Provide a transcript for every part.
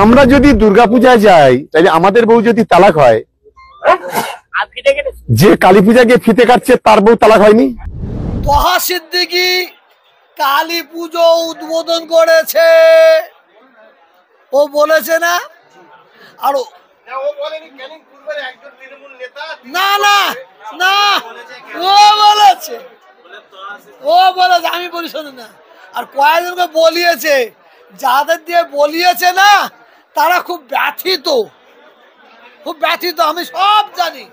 আমরা যদি দুর্গাপূজায় যাই তাহলে আমাদের বউ যদি তালাক হয়, যে কালী পূজা গিয়ে ফিতে কাটছে তার বউ তালাক হয়নি? তহা সিদ্দিকী কালী পুজো উদ্বোধন করেছে, ও বলেছে না? আর না না না, ও বলেছে, আমি বলি শোনো না। আর কয়েকজনকে বলিয়েছে, যাদের দিয়ে বলিয়েছে না তারা খুব ব্যথিত, আমি সব জানি।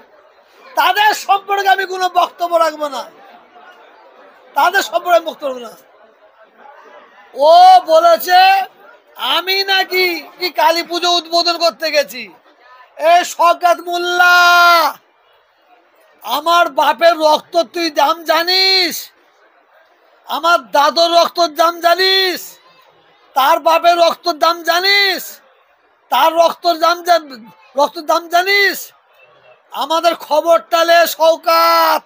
তাদের সম্পর্কে আমি কোনো বক্তব্য রাখবো না, ও বলেছে আমি নাকি কি কালী পুজো উদ্বোধন করতে গেছি। এ শওকত মোল্লা, আমার বাপের রক্ত তুই দাম জানিস? আমার দাদুর রক্তর দাম জানিস? তার বাপের রক্তর দাম জানিস? তার রক্তর দাম জানিস? আমাদের খবরটা লে শওকত,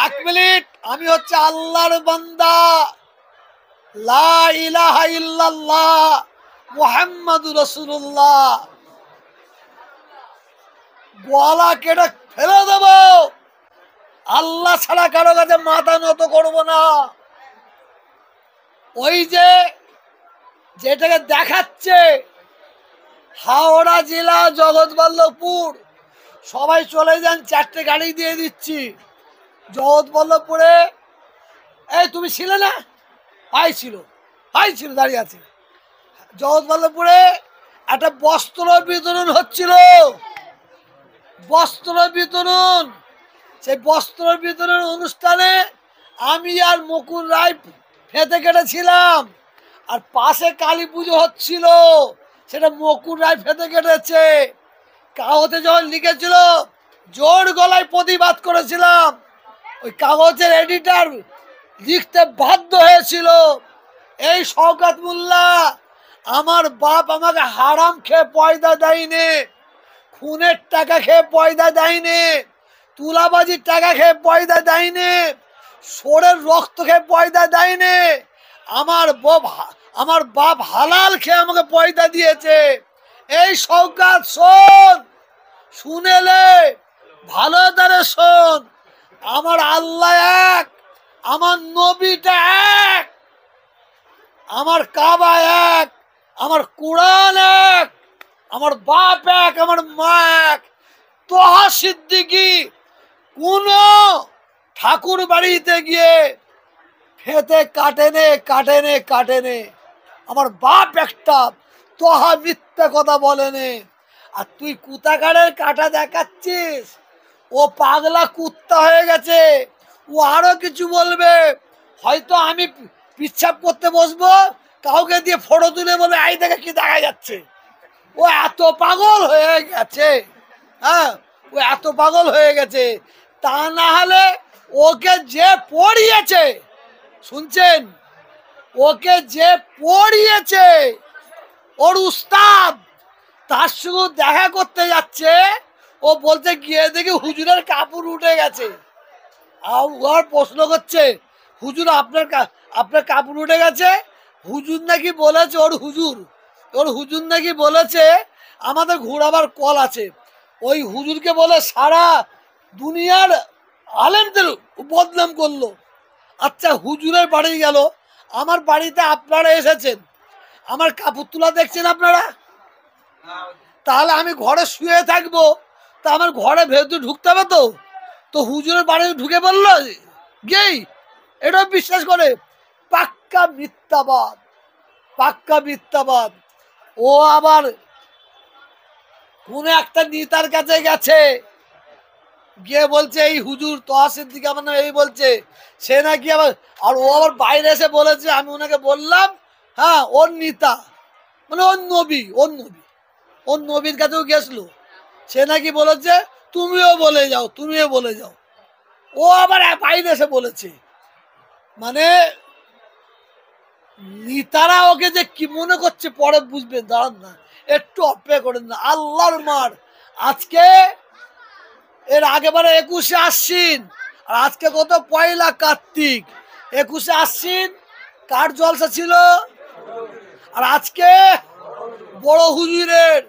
এক মিনিট। আমি হচ্ছে আল্লাহর বান্দা, লা ইলাহা ইল্লাল্লাহ মুহাম্মাদুর রাসূলুল্লাহ। গলা কেটে ফেলে দেব, আল্লাহ ছাড়া কারো কাছে মাথা নত করব না। ওই যে যেটাকে দেখাচ্ছে হাওড়া জেলা জগৎবল্লভপুর, সবাই চলে যান, 4টে গাড়ি দিয়ে দিচ্ছি জগৎবল্লভপুরে। এই তুমি ছিলে না? ভাই ছিল দাঁড়িয়ে আছে। জগৎবল্লভপুরে একটা বস্ত্র বিতরণ হচ্ছিল, সেই বস্ত্র বিতরণ অনুষ্ঠানে আমি আর মুকুল রায় ফেতে কেটেছিলাম, আর পাশে কালী পুজো হচ্ছিল, সেটা মুকুল রায় ফেতে কেটেছে। কাগজে যখন লিখেছিল জোর গলায় প্রতিবাদ করেছিলাম, ওই কাগজের এডিটর লিখতে বাধ্য হয়েছিল, এই শওকত মোল্লা, আমার বাপ আমাকে হারাম খেয়ে পয়দা দেয়নি, খুনের টাকা খেয়ে পয়দা দেয়নি, তুলাবাজির টাকা খেয়ে পয়দা দেয়নি, সোরের রক্ত খেয়ে পয়দা দেয়নি। আমার বাপ হালাল খেয়ে আমাকে পয়দা দিয়েছে। এই শওকত শোন, শুনেলে ভালো তারে শোন, আমার আল্লাহ এক, আমার নবীটা এক, আমার কাবা এক, আমার কোরআন এক, আমার বাপ এক, আমার মা এক। তহা সিদ্দিকী কোন ঠাকুর বাড়িতে গিয়ে খেতে কাটেনে, আমার বাপ একটা, তহা মিথ্যা কথা বলেনে। আর তুই কুতাকারের কাটা দেখাচ্ছিস, ও পাগলা কুত্তা হয়ে গেছে, ও আরো কিছু বলবে। হয়তো আমি পিচ্ছাপ করতে বসবো, কাউকে দিয়ে ফটো তুলে বলে আই দেখে কি দেখা যাচ্ছে। ও এত পাগল হয়ে গেছে, ও এত পাগল হয়ে গেছে। তা না হলে ওকে যে পড়িয়েছে, শুনছেন, ওকে যে পড়িয়েছে ওর উস্তাদ, তার সঙ্গে দেখা করতে যাচ্ছে, ও বলতে গিয়ে দেখি হুজুরের কাপড় উঠে গেছে। আর প্রশ্ন করছে, হুজুর আপনার কাপড় উঠে গেছে? হুজুর নাকি বলেছে, ওর হুজুর নাকি বলেছে আমাদের ঘোরাবার কল আছে। ওই হুজুরকে বলে সারা দুনিয়ার আলেমদের বদনাম করলো। আচ্ছা, হুজুরের বাড়ি গেল, আমার বাড়িতে আপনারা এসেছেন, আমার কাপড় তোলা দেখছেন আপনারা, তাহলে আমি ঘরে শুয়ে থাকবো, তা আমার ঘরে ভেতরে ঢুকতে হবে তো হুজুরের বাড়ি ঢুকে বললো গেই, এটা বিশ্বাস করে। পাক্কা মিথ্যাবাদ। ও আবার কোন একটা নেতার কাছে গেছে, গিয়ে বলছে এই হুজুর তহা সিদ্দিকী আমার নাম, এই বলছে সে নাকি আবার, আর ও আবার বাইরে এসে বলেছে আমি ওনাকে বললাম, হ্যাঁ ওর নেতা মানে ওর নবীর কাছেও গেছিল, সে নাকি বলেছে তুমিও বলে যাও। ও আবার বাইরে এসে বলেছে, মানে নেতারা ওকে যে কি মনে করছে পরে বুঝবেন, দাঁড়ান না, একটু অপেক্ষা করেন না। আল্লাহর মার, আজকে এর আগেবারে 21শে আশ্বিন, আর আজকে কত পয়লা কার্তিক, 21শে আশ্বিন কার জলসা ছিল? আর আজকে বড় হুজুরের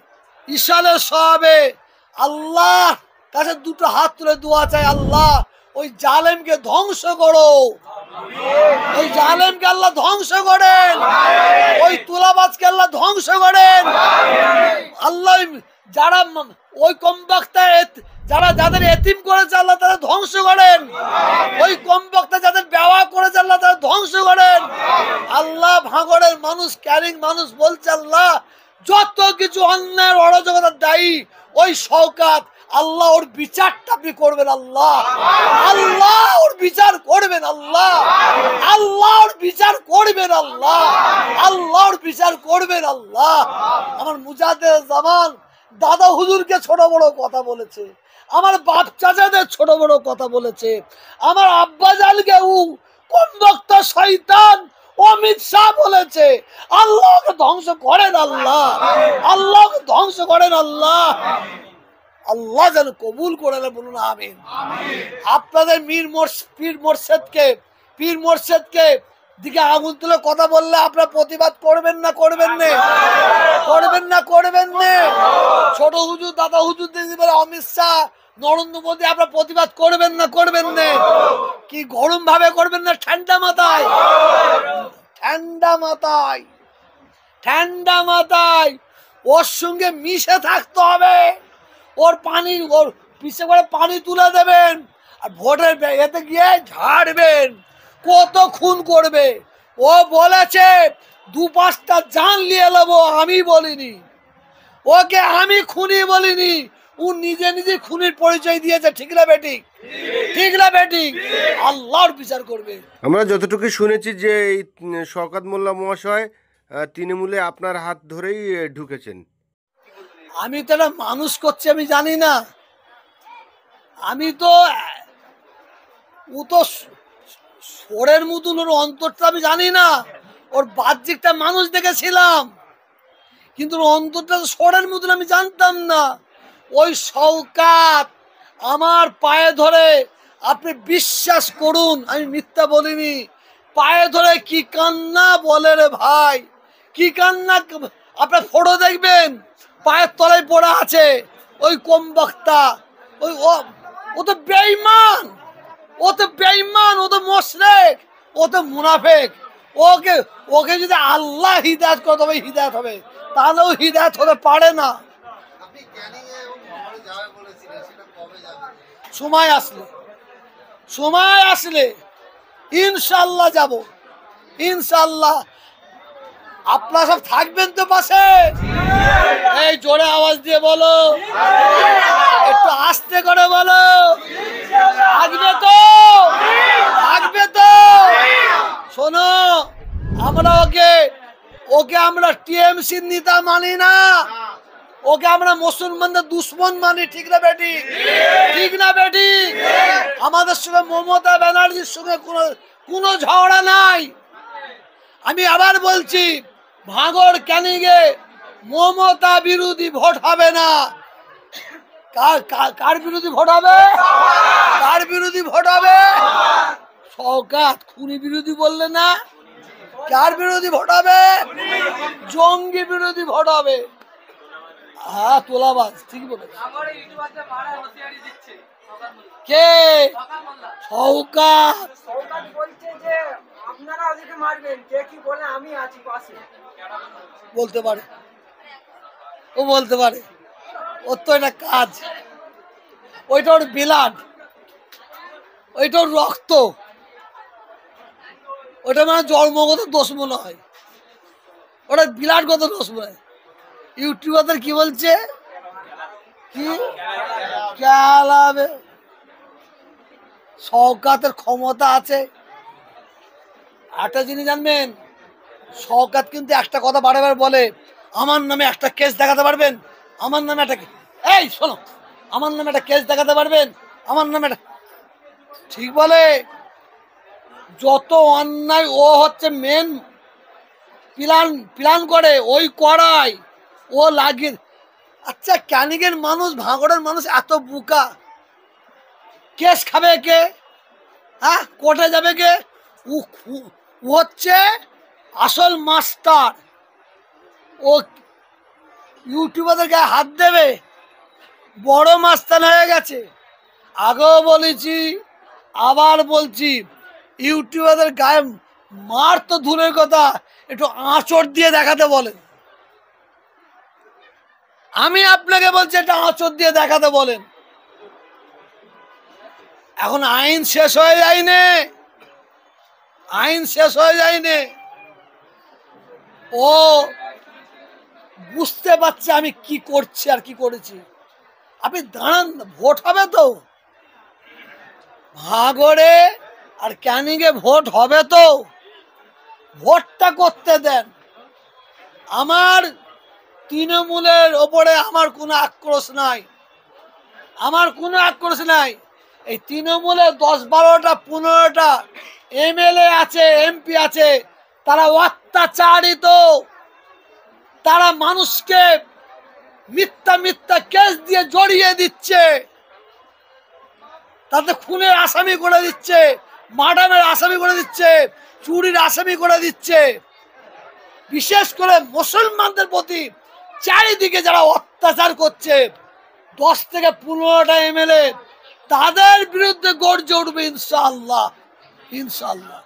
ইশারের সবে আল্লাহ কাছে দুটো হাত তুলে দোয়া চাই, আল্লাহ ওই জালেমকে ধ্বংস করো, ওই জালেমকে আল্লাহ ধ্বংস করেন, ওই তুলাবাজকে আল্লাহ ধ্বংস করেন। আল্লাহ যারা ওই কমবক্তা যারা যাদের এতিম করেছে আল্লাহ তারা ধ্বংস করেন, ওই কমবক্তা যাদের ব্যবহার করেছে আল্লাহ তারা ধ্বংস করেন। আল্লাহ ভাঙড়ের মানুষ, ক্যারিং মানুষ বলছে আল্লাহ যত কিছু অন্যায় অরাজকতার দায়ী ওই শওকাত, আল্লাহ ওর বিচারটা আপনি করবেন, আল্লাহ আল্লাহ ওর বিচার করবেন, আল্লাহ আল্লাহ ওর বিচার করবেন, আল্লাহ আল্লাহ ওর বিচার করবেন, আল্লাহ। আমার মুজাহিদের জামান দাদা হুজুরকে ছোট বড় কথা বলেছে, আমার বাপ চাচাদের ছোট বড় কথা বলেছে, আমার আব্বাজানকে কমবক্তা শয়তান অমিত শাহ বলেছে। আল্লাহকে ধ্বংস করেন, আল্লাহ আল্লাহকে ধ্বংস করেন, আল্লাহ আল্লাহ যেন কবুল করে বলুন আমিন। আপনাদের পীর মোর্শেদকে দিকে আঙুল তুলে কথা বললে আপনারা প্রতিবাদ করবেন না করবেন না? করবেন না করবেন না? ছোট হুজুর দাদা হুজুর অমিত শাহ নরেন্দ্র মোদী আপনারা প্রতিবাদ করবেন না করবেন না? কি গরম ভাবে করবেন না ঠান্ডা মাথায়? ঠান্ডা মাথায়, ঠান্ডা মাথায় ওর সঙ্গে মিশে থাকতে হবে, ওর পিছে করে পানি তুলে দেবেন, আর ভোটের এতে গিয়ে ঝাড়বেন। কত খুন করবে ও বলেছে, 2-5টা জান নিয়ে নেবো, আমি বলিনি, ওকে আমি খুনি বলিনি, ও নিজে নিজে খুনির পরিচয় দিয়েছে। ঠিক না বেটি? ঠিক না বেটি? আল্লাহর বিচার করবে। আমরা যতটুকু শুনেছি যে এই শওকত মোল্লা মহাশয় তৃণমূলে আপনার হাত ধরেই ঢুকেছেন। আমি তো একটা মানুষ করছি আমি জানি না, আমি তো ও তো সোরের মতন, ওর অন্তরটা আমি জানি না, ওর বাহ্যিকটা মানুষ দেখেছিলাম, কিন্তু অন্তরটা সোরের মতন আমি জানতাম না। ওই শওকত আমার পায়ে ধরে, আপনি বিশ্বাস করুন আমি মিথ্যা বলিনি, পায়ে ধরে কি কান্না বলে রে ভাই, কি কান্না। আপনার ফটো দেখবেন পায়ের তলায় পড়া আছে ওই কমবক্তা, ও তো বেঈমান, ও তো বেঈমান, ও তো মুশরিক, ও তো মুনাফিক। ওকে যদি আল্লাহ হিদায়াত করে তবে হিদায়াত হবে, তাহলেও হিদায়াত হতে পারে না। সময় আসলে ইনশাআল্লাহ যাব, ইনশাআল্লাহ। আপনারা সব থাকবেন তো পাশে? এই জোরে আওয়াজ দিয়ে বলো, একটু আস্তে করে বলো, থাকবে তো? থাকবে তো? শোনো, আমরা ওকে আমরা টিএমসি নেতা মানি না, ওকে আমরা মুসলমানদের দুশ্মন মানি। ঠিক না বেটি? ঠিক না বেটি? আমাদের সঙ্গে মমতা ব্যানার্জির সঙ্গে কোনো ঝগড়া নাই। আমি আবার বলছি, ভাঙড় ক্যানিংয়ে মমতা বিরোধী ভোট হবে না। কার বিরোধী ভোট হবে? কার বিরোধী ভোট হবে? শওকত খুনি বিরোধী বললে না? কার বিরোধী ভোট হবে? জঙ্গি বিরোধী ভোট হবে। হ্যাঁ, তোলাবাজ, ঠিক বলে। কে? শওকত বলতে পারে, ও বলতে পারে, ওর তো এটা কাজ, ওইটা ওর ব্লাড, ওইটা ওর রক্ত, ওটা মানে জন্মগত দোষ মনে হয়, ওটা ব্লাডগত দোষ মনে হয়। ইউটিউবারদের কি বলছে, কি খেলাবে? শওকতের ক্ষমতা আছে। একটা জিনিস জানবেন, শওকত কিন্তু একটা কথা বারবার বলে, আমার নামে একটা কেস দেখাতে পারবেন? আমার নামে একটা, এই শোনো, আমার নামে একটা কেস দেখাতে পারবেন? আমার নামে একটা, ঠিক বলে। যত অন্যায় ও হচ্ছে মেন প্ল্যান করে, ওই করায় ও লাগে। আচ্ছা, ক্যানিংয়ের মানুষ, ভাঙড়ের মানুষ এত বোকা, কেস খাবে কে? হ্যাঁ, কোর্টে যাবে কে? ও হচ্ছে আসল মাস্টার ও ইউটিউবারদের গায়ে হাত দেবে, বড় মাস্তান হয়ে গেছে। আগেও বলেছি, আবার বলছি, ইউটিউবারদের গায়ে মার তো দূরের কথা, একটু আঁচড় দিয়ে দেখাতে বলেন। আমি আপনাকে বলছি এটা আঁচড় দিয়ে দেখাতে বলেন। এখন আইন শেষ হয়ে যায়নি, আইন শেষ হয়ে যায়নি। ও বুঝতে পারছে আমি কি করছি আর কি করেছি। আপনি দাঁড়ান, ভোট হবে তো, ভাগড়ে আর ক্যানিংয়ে ভোট হবে তো, ভোটটা করতে দেন। আমার তৃণমূলের ওপরে আমার কোনো আক্রোশ নাই, আমার কোনো আক্রোশ নাই। এই তৃণমূলে 10-12টা 15টা এমএলএ আছে, এমপি আছে, তারা অত্যাচারিত, তারা মানুষকে মিথ্যা মিথ্যা কেস দিয়ে জড়িয়ে দিচ্ছে, তাতে খুনের আসামি করে দিচ্ছে, মার্ডারের আসামি করে দিচ্ছে, চুরির আসামি করে দিচ্ছে। বিশেষ করে মুসলমানদের প্রতি চারিদিকে যারা অত্যাচার করছে, 10 থেকে 15টা এমএলএ, তাদের বিরুদ্ধে গর্জে উঠবে ইনশাআল্লাহ, ইনশাআল্লাহ।